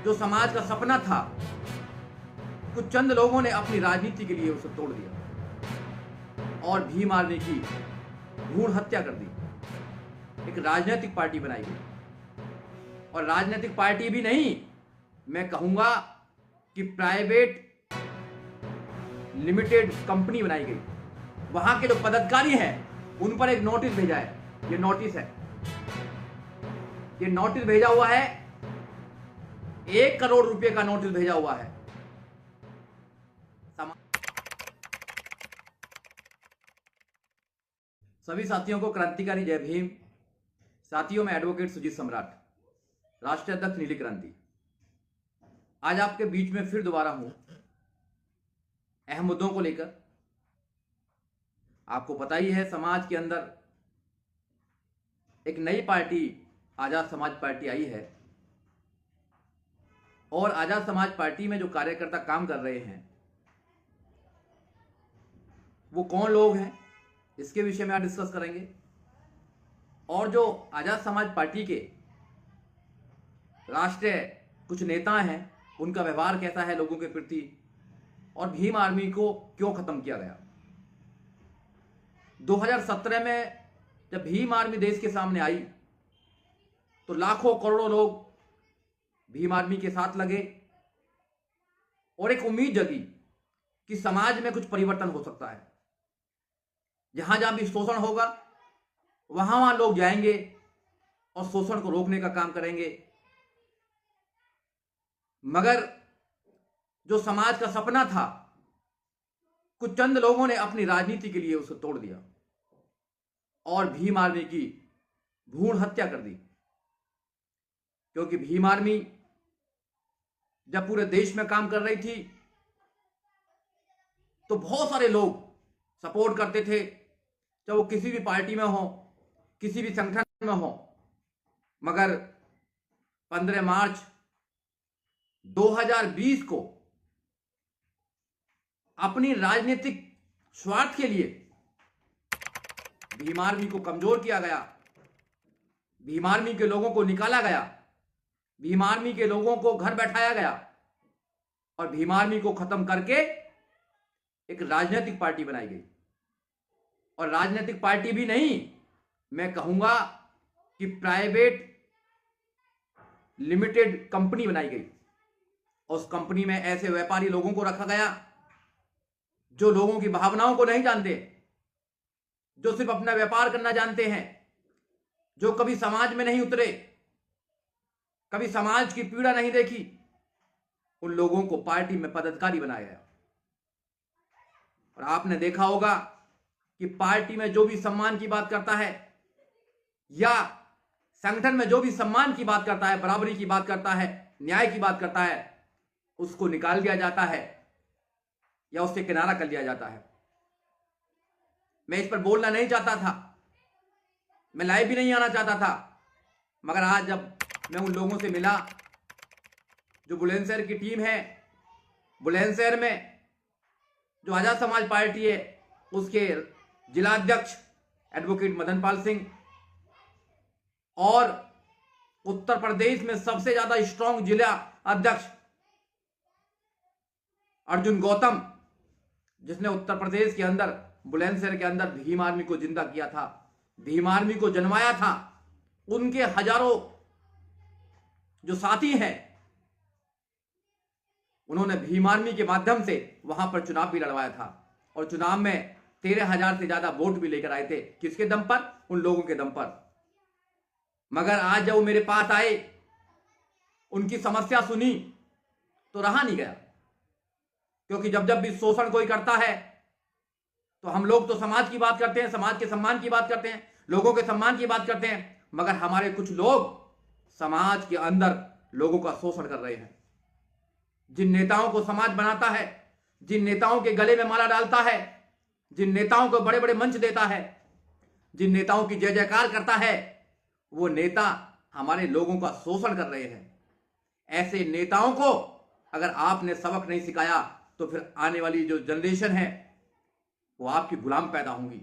जो समाज का सपना था, कुछ चंद लोगों ने अपनी राजनीति के लिए उसे तोड़ दिया और भीम आर्मी की भ्रूण हत्या कर दी। एक राजनीतिक पार्टी बनाई गई, और राजनीतिक पार्टी भी नहीं, मैं कहूंगा कि प्राइवेट लिमिटेड कंपनी बनाई गई। वहां के जो पदाधिकारी हैं उन पर एक नोटिस भेजा है। ये नोटिस है, ये नोटिस भेजा हुआ है, 1 करोड़ रुपए का नोटिस भेजा हुआ है। सभी साथियों को क्रांतिकारी जय भीम। साथियों में एडवोकेट सुजीत सम्राट, राष्ट्रीय अध्यक्ष नीली क्रांति। आज आपके बीच में फिर दोबारा हूं अहम मुद्दों को लेकर। आपको पता ही है, समाज के अंदर एक नई पार्टी आजाद समाज पार्टी आई है, और आजाद समाज पार्टी में जो कार्यकर्ता काम कर रहे हैं वो कौन लोग हैं, इसके विषय में आज डिस्कस करेंगे। और जो आजाद समाज पार्टी के राष्ट्रीय कुछ नेता हैं, उनका व्यवहार कैसा है लोगों के प्रति, और भीम आर्मी को क्यों खत्म किया गया। 2017 में जब भीम आर्मी देश के सामने आई तो लाखों करोड़ों लोग भीम आर्मी के साथ लगे और एक उम्मीद जगी कि समाज में कुछ परिवर्तन हो सकता है। जहां जहां भी शोषण होगा वहां वहां लोग जाएंगे और शोषण को रोकने का काम करेंगे। मगर जो समाज का सपना था, कुछ चंद लोगों ने अपनी राजनीति के लिए उसे तोड़ दिया और भीम आर्मी की भ्रूण हत्या कर दी। क्योंकि भीम आर्मी जब पूरे देश में काम कर रही थी तो बहुत सारे लोग सपोर्ट करते थे, चाहे वो किसी भी पार्टी में हो, किसी भी संगठन में हो। मगर 15 मार्च 2020 को अपनी राजनीतिक स्वार्थ के लिए भीम आर्मी को कमजोर किया गया, भीम आर्मी के लोगों को निकाला गया, भीम आर्मी के लोगों को घर बैठाया गया और भीम आर्मी को खत्म करके एक राजनीतिक पार्टी बनाई गई। और राजनीतिक पार्टी भी नहीं, मैं कहूंगा कि प्राइवेट लिमिटेड कंपनी बनाई गई। उस कंपनी में ऐसे व्यापारी लोगों को रखा गया जो लोगों की भावनाओं को नहीं जानते, जो सिर्फ अपना व्यापार करना जानते हैं, जो कभी समाज में नहीं उतरे, कभी समाज की पीड़ा नहीं देखी। उन लोगों को पार्टी में पदाधिकारी बनाया गया। और आपने देखा होगा कि पार्टी में जो भी सम्मान की बात करता है या संगठन में जो भी सम्मान की बात करता है, बराबरी की बात करता है, न्याय की बात करता है, उसको निकाल दिया जाता है या उससे किनारा कर लिया जाता है। मैं इस पर बोलना नहीं चाहता था, मैं लाइव भी नहीं आना चाहता था, मगर आज जब मैं उन लोगों से मिला जो बुलंदशहर की टीम है, बुलंदशहर में जो आजाद समाज पार्टी है उसके जिला अध्यक्ष एडवोकेट मदन पाल सिंह, और उत्तर प्रदेश में सबसे ज्यादा स्ट्रांग जिला अध्यक्ष अर्जुन गौतम, जिसने उत्तर प्रदेश के अंदर बुलंदशहर के अंदर भीम आर्मी को जिंदा किया था, भीम आर्मी को जन्माया था, उनके हजारों जो साथी हैं, उन्होंने भीम आर्मी के माध्यम से वहां पर चुनाव भी लड़वाया था और चुनाव में 13,000 से ज्यादा वोट भी लेकर आए थे। किसके दम पर? उन लोगों के दम पर। मगर आज जब वो मेरे पास आए, उनकी समस्या सुनी तो रहा नहीं गया। क्योंकि जब जब भी शोषण कोई करता है तो हम लोग तो समाज की बात करते हैं, समाज के सम्मान की बात करते हैं, लोगों के सम्मान की बात करते हैं, मगर हमारे कुछ लोग समाज के अंदर लोगों का शोषण कर रहे हैं। जिन नेताओं को समाज बनाता है, जिन नेताओं के गले में माला डालता है, जिन नेताओं को बड़े बड़े मंच देता है, जिन नेताओं की जय जयकार करता है, वो नेता हमारे लोगों का शोषण कर रहे हैं। ऐसे नेताओं को अगर आपने सबक नहीं सिखाया तो फिर आने वाली जो जनरेशन है वो आपकी गुलाम पैदा होंगी।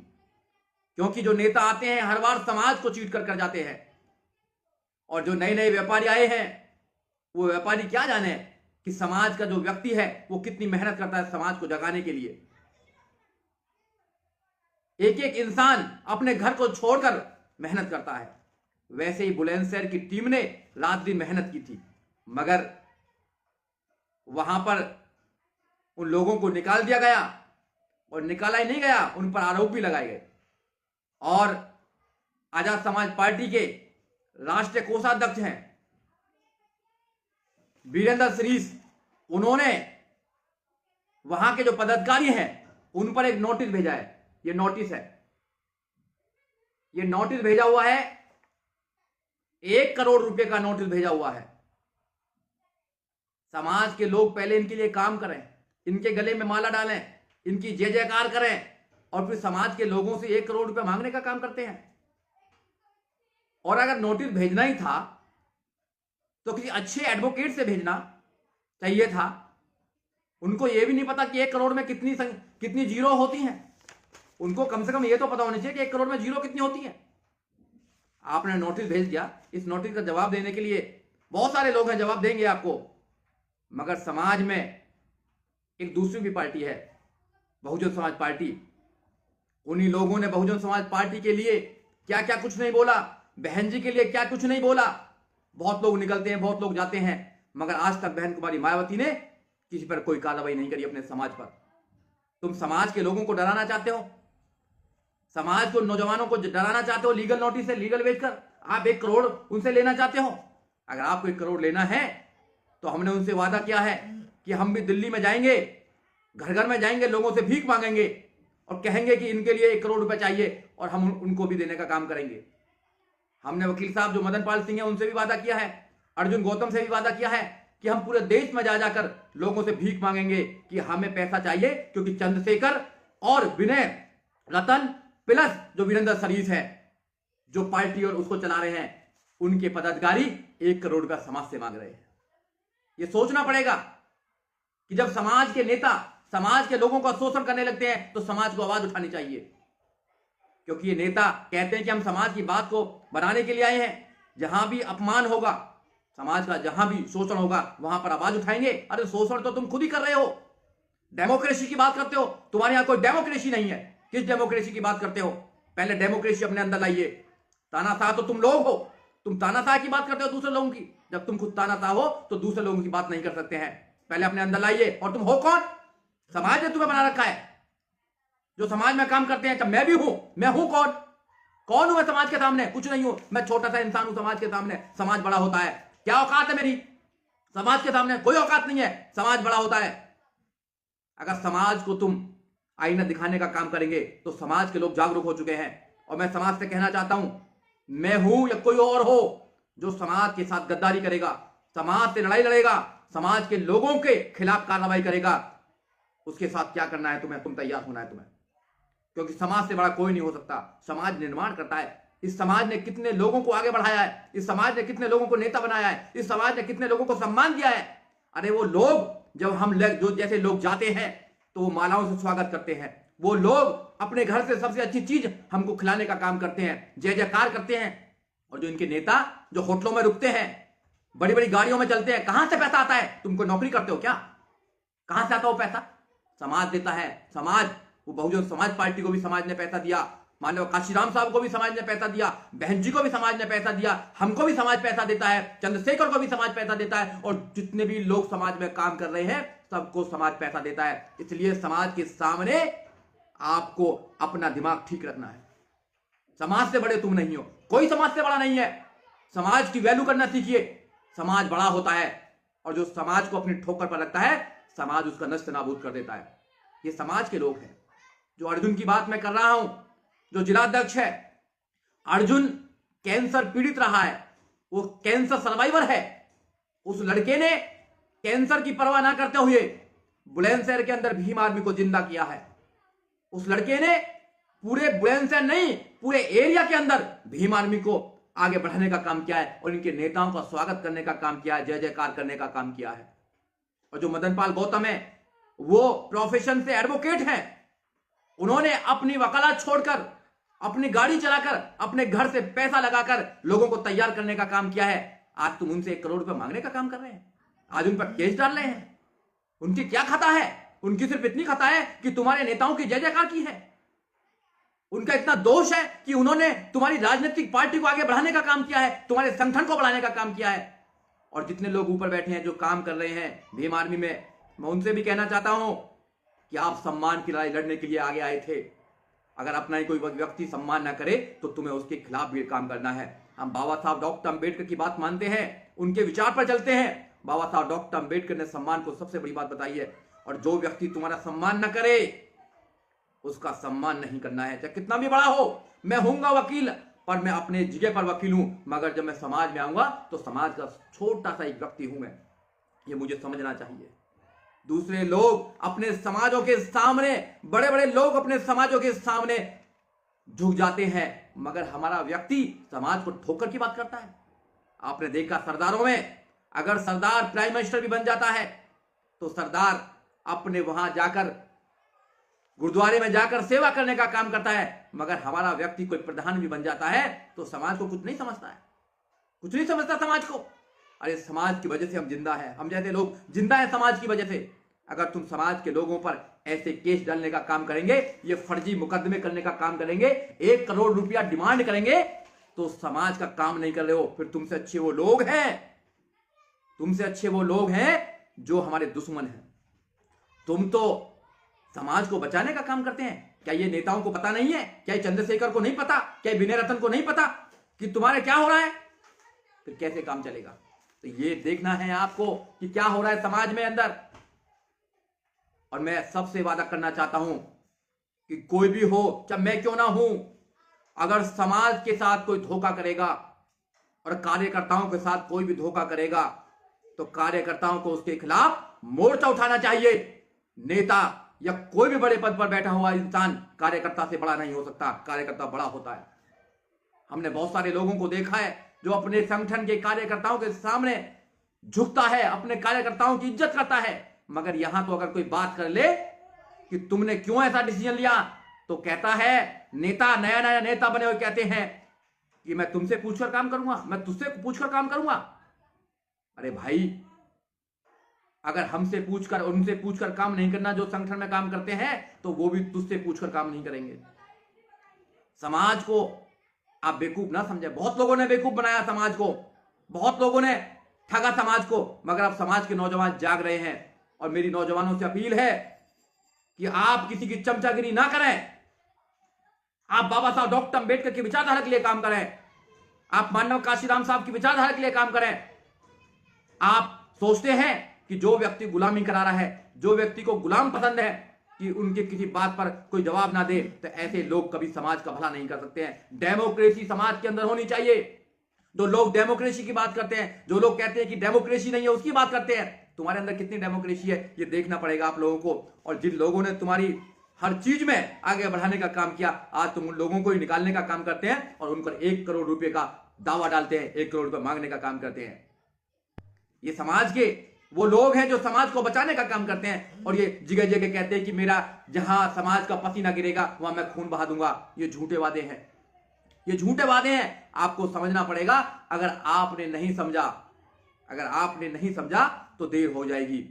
क्योंकि जो नेता आते हैं हर बार समाज को चीट कर जाते हैं, और जो नए नए व्यापारी आए हैं वो व्यापारी क्या जाने कि समाज का जो व्यक्ति है वो कितनी मेहनत करता है समाज को जगाने के लिए। एक एक इंसान अपने घर को छोड़कर मेहनत करता है। वैसे ही बुलंदशहर की टीम ने रात दिन मेहनत की थी, मगर वहां पर उन लोगों को निकाल दिया गया, और निकाला ही नहीं गया, उन पर आरोप भी लगाए गए। और आजाद समाज पार्टी के राष्ट्रीय कोषाध्यक्ष हैं वीरेंद्र सरीस, उन्होंने वहां के जो पदाधिकारी हैं उन पर एक नोटिस भेजा है। ये नोटिस है, ये नोटिस भेजा हुआ है, 1 करोड़ रुपए का नोटिस भेजा हुआ है। समाज के लोग पहले इनके लिए काम करें, इनके गले में माला डालें, इनकी जय जयकार करें, और फिर समाज के लोगों से 1 करोड़ रुपए मांगने का काम करते हैं। और अगर नोटिस भेजना ही था तो किसी अच्छे एडवोकेट से भेजना चाहिए था। उनको यह भी नहीं पता कि 1 करोड़ में कितनी जीरो होती हैं। उनको कम से कम यह तो पता होना चाहिए कि 1 करोड़ में जीरो कितनी होती है। आपने नोटिस भेज दिया, इस नोटिस का जवाब देने के लिए बहुत सारे लोग हैं, जवाब देंगे आपको, मगर समाज में एक दूसरी भी पार्टी है, बहुजन समाज पार्टी। उन्हीं लोगों ने बहुजन समाज पार्टी के लिए क्या क्या कुछ नहीं बोला, बहन जी के लिए क्या कुछ नहीं बोला। बहुत लोग निकलते हैं, बहुत लोग जाते हैं, मगर आज तक बहन कुमारी मायावती ने किसी पर कोई कार्रवाई नहीं करी अपने समाज पर। तुम समाज के लोगों को डराना चाहते हो, समाज को, नौजवानों को डराना चाहते हो लीगल नोटिस से, लीगल बेचकर आप 1 करोड़ उनसे लेना चाहते हो। अगर आपको 1 करोड़ लेना है तो हमने उनसे वादा किया है कि हम भी दिल्ली में जाएंगे, घर घर में जाएंगे, लोगों से भीख मांगेंगे और कहेंगे कि इनके लिए 1 करोड़ रुपए चाहिए, और हम उनको भी देने का काम करेंगे। हमने वकील साहब जो मदन पाल सिंह है उनसे भी वादा किया है, अर्जुन गौतम से भी वादा किया है कि हम पूरे देश में जा जाकर लोगों से भीख मांगेंगे कि हमें पैसा चाहिए, क्योंकि चंद्रशेखर और विनय रतन प्लस जो वीरेंद्र सरीस है, जो पार्टी और उसको चला रहे हैं, उनके पदाधिकारी 1 करोड़ रुपया समाज से मांग रहे हैं। यह सोचना पड़ेगा कि जब समाज के नेता समाज के लोगों का शोषण करने लगते हैं तो समाज को आवाज उठानी चाहिए, क्योंकि ये नेता कहते हैं कि हम समाज की बात को बनाने के लिए आए हैं। जहां भी अपमान होगा समाज का, जहां भी शोषण होगा, वहां पर आवाज उठाएंगे। अरे शोषण तो तुम खुद ही कर रहे हो। डेमोक्रेसी की बात करते हो, तुम्हारे यहां कोई डेमोक्रेसी नहीं है। किस डेमोक्रेसी की बात करते हो? पहले डेमोक्रेसी अपने अंदर लाइए। तानाशाह तो तुम लोग हो, तुम तानाशाह की बात करते हो दूसरे लोगों की। जब तुम खुद तानाशाह हो तो दूसरे लोगों की बात नहीं कर सकते हैं। पहले अपने अंदर लाइए। और तुम हो कौन? समाज ने तुम्हें बना रखा है, जो समाज में काम करते हैं। जब मैं भी हूं, मैं हूं कौन हूं मैं समाज के सामने? कुछ नहीं हूं, मैं छोटा सा इंसान हूं समाज के सामने। समाज बड़ा होता है। क्या औकात है मेरी समाज के सामने? कोई औकात नहीं है। समाज बड़ा होता है। अगर समाज को तुम आईना दिखाने का काम करेंगे तो समाज के लोग जागरूक हो चुके हैं। और मैं समाज से कहना चाहता हूं, मैं हूं या कोई और हो, जो समाज के साथ गद्दारी करेगा, समाज से लड़ाई लड़ेगा, समाज के लोगों के खिलाफ कार्रवाई करेगा, उसके साथ क्या करना है तुम्हें, तुम तैयार होना है तुम्हें। क्योंकि समाज से बड़ा कोई नहीं हो सकता। समाज निर्माण करता है। इस समाज ने कितने लोगों को आगे बढ़ाया है, इस समाज ने कितने लोगों को नेता बनाया है, इस समाज ने कितने लोगों को सम्मान दिया है। अरे वो लोग, जब हम जो जैसे लोग जाते हैं तो वो मालाओं से स्वागत करते हैं। वो लोग अपने घर से सबसे अच्छी चीज हमको खिलाने का काम करते हैं, जय जयकार करते हैं। और जो इनके नेता जो होटलों में रुकते हैं, बड़ी बड़ी गाड़ियों में चलते हैं, कहां से पैसा आता है? तुमको नौकरी करते हो क्या? कहां से आता हो पैसा? समाज देता है। समाज, वो बहुजन समाज पार्टी को भी समाज ने पैसा दिया, मान लो काशीराम साहब को भी समाज ने पैसा दिया, बहन जी को भी समाज ने पैसा दिया, हमको भी समाज पैसा देता है, चंद्रशेखर को भी समाज पैसा देता है, और जितने भी लोग समाज में काम कर रहे हैं सबको समाज पैसा देता है। इसलिए समाज के सामने आपको अपना दिमाग ठीक रखना है। समाज से बड़े तुम नहीं हो, कोई समाज से बड़ा नहीं है। समाज की वैल्यू करना सीखिए। समाज बड़ा होता है, और जो समाज को अपनी ठोकर पर रखता है, समाज उसका नष्ट नाबूद कर देता है। ये समाज के लोग हैं। जो अर्जुन की बात मैं कर रहा हूं, जो जिलाध्यक्ष है, अर्जुन कैंसर पीड़ित रहा है, वो कैंसर सर्वाइवर है। उस लड़के ने कैंसर की परवाह ना करते हुए बुलंदशहर के अंदर भीम आर्मी को जिंदा किया है। उस लड़के ने पूरे बुलंदशहर नहीं, पूरे एरिया के अंदर भीम आर्मी को आगे बढ़ाने का काम किया है, और इनके नेताओं का स्वागत करने का काम किया है, जय जयकार करने का काम किया है। और जो मदन पाल गौतम है, वो प्रोफेशन से एडवोकेट हैं। उन्होंने अपनी वकालत छोड़कर, अपनी गाड़ी चलाकर, अपने घर से पैसा लगाकर लोगों को तैयार करने का काम किया है। आज तुम उनसे 1 करोड़ रुपए मांगने का काम कर रहे हैं, आज उन पर केस डाल रहे हैं। उनकी क्या खता है? उनकी सिर्फ इतनी खता है कि तुम्हारे नेताओं की जय जयकार की है। उनका इतना दोष है कि उन्होंने तुम्हारी राजनीतिक पार्टी को आगे बढ़ाने का काम किया है, तुम्हारे संगठन को बढ़ाने का काम किया है। और जितने लोग ऊपर बैठे हैं जो काम कर रहे हैं भीम आर्मी में, मैं उनसे भी कहना चाहता हूं कि आप सम्मान की लड़ाई लड़ने के लिए आगे आए थे। अगर अपना ही कोई व्यक्ति सम्मान ना करे तो तुम्हें उसके खिलाफ भी काम करना है। हम बाबा साहब डॉक्टर अंबेडकर की बात मानते हैं, उनके विचार पर चलते हैं। बाबा साहब डॉक्टर अंबेडकर ने सम्मान को सबसे बड़ी बात बताई है, और जो व्यक्ति तुम्हारा सम्मान न करे उसका सम्मान नहीं करना है, चाहे कितना भी बड़ा हो। मैं हूंगा वकील, पर मैं अपने जगह पर वकील हूं, मगर जब मैं समाज में आऊंगा तो समाज का छोटा सा एक व्यक्ति हूं मैं, ये मुझे समझना चाहिए। दूसरे लोग अपने समाजों के सामने, बड़े बड़े लोग अपने समाजों के सामने झुक जाते हैं, मगर हमारा व्यक्ति समाज को ठोकर की बात करता है। आपने देखा सरदारों में, अगर सरदार प्राइम मिनिस्टर भी बन जाता है तो सरदार अपने वहां जाकर गुरुद्वारे में जाकर सेवा करने का काम करता है, मगर हमारा व्यक्ति कोई प्रधान भी बन जाता है तो समाज को कुछ नहीं समझता है, कुछ नहीं समझता समाज को। अरे समाज की वजह से हम जिंदा है, हम जैसे लोग जिंदा है समाज की वजह से। अगर तुम समाज के लोगों पर ऐसे केस डालने का काम करेंगे, ये फर्जी मुकदमे करने का काम करेंगे, 1 करोड़ रुपया डिमांड करेंगे, तो समाज का काम नहीं कर रहे हो। फिर तुमसे अच्छे वो लोग हैं, तुमसे अच्छे वो लोग हैं जो हमारे दुश्मन हैं। तुम तो समाज को बचाने का काम करते हैं। क्या ये नेताओं को पता नहीं है? क्या ये चंद्रशेखर को नहीं पता? क्या ये विनय रतन को नहीं पता कि तुम्हारे क्या हो रहा है? फिर कैसे काम चलेगा? तो ये देखना है आपको कि क्या हो रहा है समाज में अंदर। और मैं सबसे वादा करना चाहता हूं कि कोई भी हो, चाहे मैं क्यों ना हूं, अगर समाज के साथ कोई धोखा करेगा और कार्यकर्ताओं के साथ कोई भी धोखा करेगा तो कार्यकर्ताओं को उसके खिलाफ मोर्चा उठाना चाहिए। नेता या कोई भी बड़े पद पर बैठा हुआ इंसान कार्यकर्ता से बड़ा नहीं हो सकता, कार्यकर्ता बड़ा होता है। हमने बहुत सारे लोगों को देखा है जो अपने संगठन के कार्यकर्ताओं के सामने झुकता है, अपने कार्यकर्ताओं की इज्जत करता है, मगर यहां तो अगर कोई बात कर ले कि तुमने क्यों ऐसा डिसीजन लिया, तो कहता है नेता, नया नया नेता बने हुए कहते हैं कि मैं तुमसे पूछकर काम करूंगा, मैं तुझसे पूछकर काम करूंगा। अरे भाई, अगर हमसे पूछकर, उनसे पूछकर काम नहीं करना जो संगठन में काम करते हैं, तो वो भी तुझसे पूछकर काम नहीं करेंगे। समाज को आप बेवकूफ ना समझे। बहुत लोगों ने बेवकूफ बनाया समाज को, बहुत लोगों ने ठगा समाज को, मगर अब समाज के नौजवान जाग रहे हैं। और मेरी नौजवानों से अपील है कि आप किसी की चमचागिरी ना करें। आप बाबा साहब डॉक्टर अंबेडकर की विचारधारा के लिए काम करें, आप मानव काशीराम साहब की विचारधारा के लिए काम करें। आप सोचते हैं कि जो व्यक्ति गुलामी करा रहा है, जो व्यक्ति को गुलाम पसंद है कि उनके किसी बात पर कोई जवाब ना दे, तो ऐसे लोग कभी समाज का भला नहीं कर सकते हैं। डेमोक्रेसी समाज के अंदर होनी चाहिए। जो लोग डेमोक्रेसी की बात करते हैं, जो लोग कहते हैं कि डेमोक्रेसी नहीं है, उसकी बात करते हैं। तुम्हारे अंदर कितनी डेमोक्रेसी है ये देखना पड़ेगा आप लोगों को। और जिन लोगों ने तुम्हारी हर चीज में आगे बढ़ाने का काम किया, आज तुम उन लोगों को ही निकालने का काम करते हैं और उन पर 1 करोड़ रुपए का दावा डालते हैं, 1 करोड़ रुपए मांगने का काम करते हैं। ये समाज के वो लोग हैं जो समाज को बचाने का काम करते हैं, और ये जगह जगह कहते हैं कि मेरा जहां समाज का पसीना गिरेगा वहां मैं खून बहा दूंगा। ये झूठे वादे हैं, ये झूठे वादे हैं। आपको समझना पड़ेगा। अगर आपने नहीं समझा, अगर आपने नहीं समझा तो देर हो जाएगी।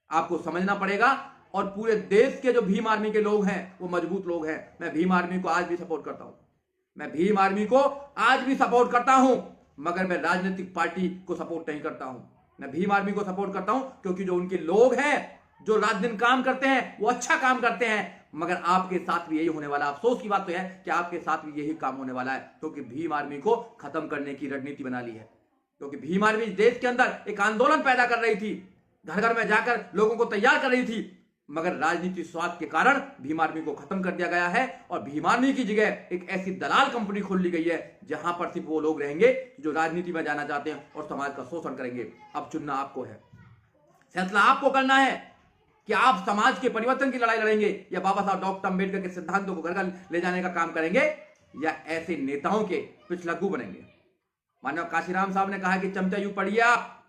आपको समझना पड़ेगा। और पूरे देश के जो भीम आर्मी के लोग हैं वो मजबूत लोग हैं। मैं भीम आर्मी को आज भी सपोर्ट करता हूं, मैं भीम आर्मी को आज भी सपोर्ट करता हूं, मगर मैं राजनीतिक पार्टी को सपोर्ट नहीं करता हूं। मैं भीम आर्मी को सपोर्ट करता हूं क्योंकि जो उनके लोग हैं, जो रात दिन काम करते हैं, वो अच्छा काम करते हैं। मगर आपके साथ भी यही होने वाला है। अफसोस की बात तो है कि आपके साथ भी यही काम होने वाला है, क्योंकि भीम आर्मी को खत्म करने की रणनीति बना ली है। क्योंकि भीम आर्मी देश के अंदर एक आंदोलन पैदा कर रही थी, घर घर में जाकर लोगों को तैयार कर रही थी, मगर राजनीतिक स्वार्थ के कारण भीम आर्मी को खत्म कर दिया गया है। और भीम आर्मी की जगह एक ऐसी दलाल कंपनी खोल ली गई है जहां पर सिर्फ वो लोग रहेंगे जो राजनीति में जाना चाहते हैं और समाज का शोषण करेंगे। अब चुनना आपको है, फैसला आपको करना है कि आप समाज के परिवर्तन की लड़ाई लड़ेंगे या बाबा साहब डॉक्टर अंबेडकर के सिद्धांतों को घर घर ले जाने का काम करेंगे, या ऐसे नेताओं के पिछलग्गू बनेंगे। मानव काशीराम साहब ने कहा कि चमचा यूं पढ़िए आप,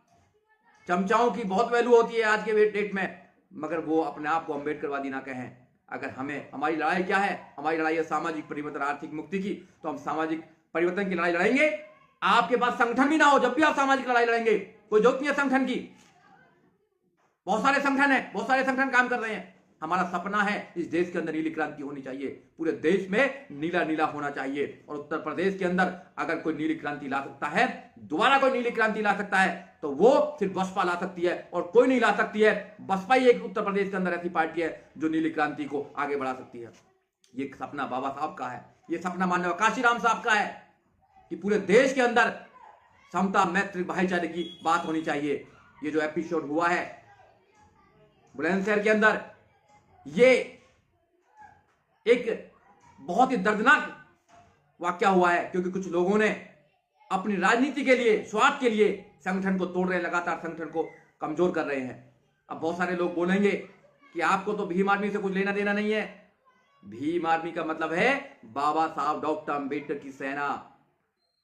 चमचाओं की बहुत वैल्यू होती है आज के डेट में, मगर वो अपने आप को अंबेडकरवादी ना कहें। अगर हमें, हमारी लड़ाई क्या है, हमारी लड़ाई है सामाजिक परिवर्तन, आर्थिक मुक्ति की, तो हम सामाजिक परिवर्तन की लड़ाई लड़ेंगे आपके पास संगठन भी ना हो, जब भी आप सामाजिक लड़ाई लड़ेंगे, कोई जरूरत नहीं है संगठन की। बहुत सारे संगठन है, बहुत सारे संगठन काम कर रहे हैं। हमारा सपना है इस देश के अंदर नीली क्रांति होनी चाहिए, पूरे देश में नीला नीला होना चाहिए। और उत्तर प्रदेश के अंदर अगर कोई नीली क्रांति ला सकता है, दोबारा कोई नीली क्रांति ला सकता है, तो वो सिर्फ बसपा ला सकती है और कोई नहीं ला सकती है। बसपा ही एक उत्तर प्रदेश के अंदर ऐसी पार्टी है जो नीली क्रांति को आगे बढ़ा सकती है। ये सपना बाबा साहब का है, ये सपना माननीय काशीराम साहब का है कि पूरे देश के अंदर समता, मैत्री, भाईचारे की बात होनी चाहिए। ये जो एपिसोड हुआ है बुलंदशहर के अंदर, ये एक बहुत ही दर्दनाक वाकया हुआ है, क्योंकि कुछ लोगों ने अपनी राजनीति के लिए, स्वार्थ के लिए संगठन को तोड़ रहे हैं, लगातार संगठन को कमजोर कर रहे हैं। अब बहुत सारे लोग बोलेंगे कि आपको तो भीम आर्मी से कुछ लेना देना नहीं है। भीम आर्मी का मतलब है बाबा साहब डॉक्टर अंबेडकर की सेना।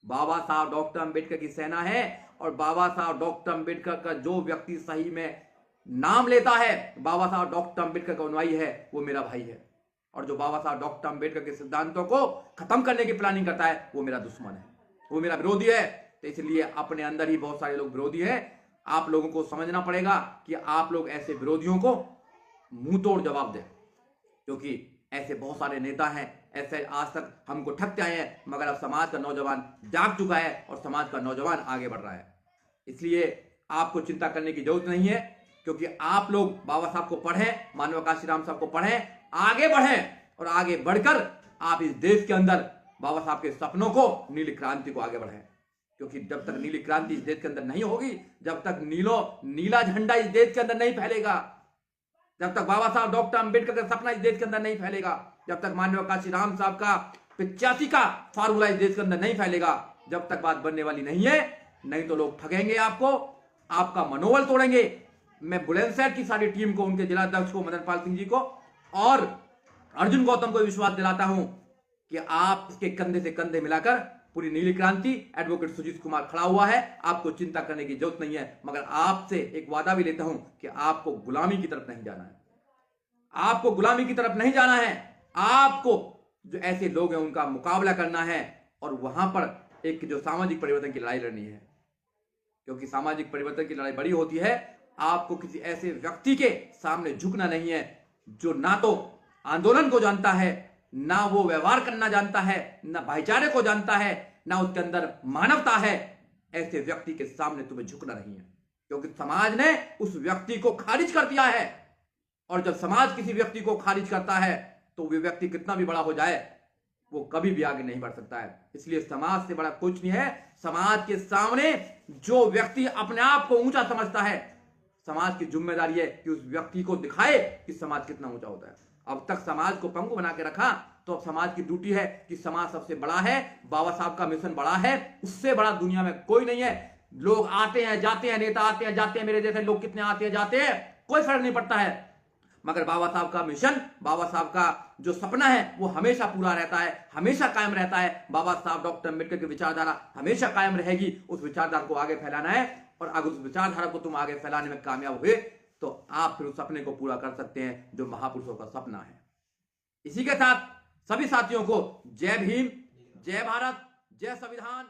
बाबा साहब डॉक्टर अंबेडकर की सेना है, और बाबा साहब डॉक्टर अंबेडकर का जो व्यक्ति सही में नाम लेता है, बाबा साहब डॉक्टर अंबेडकर का अनुयायी है, वो मेरा भाई है। और जो बाबा साहब डॉक्टर अंबेडकर के सिद्धांतों को खत्म करने की प्लानिंग करता है, वो मेरा दुश्मन है, वो मेरा विरोधी है। तो इसलिए अपने अंदर ही बहुत सारे लोग विरोधी हैं। आप लोगों को समझना पड़ेगा कि आप लोग ऐसे विरोधियों को मुंह तोड़ जवाब दें, क्योंकि ऐसे बहुत सारे नेता हैं, ऐसे आज तक हमको ठगते आए हैं, मगर अब समाज का नौजवान जाग चुका है और समाज का नौजवान आगे बढ़ रहा है। इसलिए आपको चिंता करने की जरूरत नहीं है, क्योंकि आप लोग बाबा साहब को पढ़ें, माननीय काशीराम साहब को पढ़ें, आगे बढ़ें, और आगे बढ़कर आप इस देश के अंदर बाबा साहब के सपनों को, नीली क्रांति को आगे बढ़ें। क्योंकि जब तक नीली क्रांति इस देश के अंदर नहीं होगी, जब तक नीला झंडा इस देश के अंदर नहीं फैलेगा, जब तक बाबा साहब डॉक्टर अंबेडकर का सपना इस देश के अंदर नहीं फैलेगा, जब तक माननीय काशीराम साहब का 85 का फार्मूला इस देश के अंदर नहीं फैलेगा, जब तक बात बनने वाली नहीं है। नहीं तो लोग ठगेंगे आपको, आपका मनोबल तोड़ेंगे। मैं बुलंदशहर की सारी टीम को, उनके जिला अध्यक्ष को, मदन पाल सिंह जी को और अर्जुन गौतम को विश्वास दिलाता हूं कि आप इसके कंधे से कंधे मिलाकर पूरी नीली क्रांति, एडवोकेट सुजीत कुमार खड़ा हुआ है, आपको चिंता करने की जरूरत नहीं है। मगर आपसे एक वादा भी लेता हूं कि आपको गुलामी की तरफ नहीं जाना है, आपको गुलामी की तरफ नहीं जाना है। आपको जो ऐसे लोग हैं उनका मुकाबला करना है, और वहां पर एक जो सामाजिक परिवर्तन की लड़ाई लड़नी है। क्योंकि सामाजिक परिवर्तन की लड़ाई बड़ी होती है, आपको किसी ऐसे व्यक्ति के सामने झुकना नहीं है जो ना तो आंदोलन को जानता है, ना वो व्यवहार करना जानता है, ना भाईचारे को जानता है, ना उसके अंदर मानवता है। ऐसे व्यक्ति के सामने तुम्हें झुकना नहीं है, क्योंकि समाज ने उस व्यक्ति को खारिज कर दिया है। और जब समाज किसी व्यक्ति को खारिज करता है, तो वो व्यक्ति कितना भी बड़ा हो जाए, वो कभी भी आगे नहीं बढ़ सकता है। इसलिए समाज से बड़ा कुछ नहीं है। समाज के सामने जो व्यक्ति अपने आप को ऊंचा समझता है, समाज की जिम्मेदारी है कि उस व्यक्ति को दिखाए कि समाज कितना ऊंचा होता है। अब तक समाज को पंगु बना के रखा, तो अब समाज की ड्यूटी है कि समाज सबसे बड़ा है, बाबा साहब का मिशन बड़ा है, उससे बड़ा दुनिया में कोई नहीं है। लोग आते हैं जाते हैं, नेता आते हैं जाते हैं, मेरे जैसे लोग कितने आते हैं जाते हैं, कोई फर्क नहीं पड़ता है। मगर बाबा साहब का मिशन, बाबा साहब का जो सपना है, वो हमेशा पूरा रहता है, हमेशा कायम रहता है। बाबा साहब डॉक्टर अंबेडकर की विचारधारा हमेशा कायम रहेगी। उस विचारधारा को आगे फैलाना है, और अगर उस विचारधारा को तुम आगे फैलाने में कामयाब हुए, तो आप फिर उस सपने को पूरा कर सकते हैं जो महापुरुषों का सपना है। इसी के साथ सभी साथियों को जय भीम, जय भारत, जय संविधान।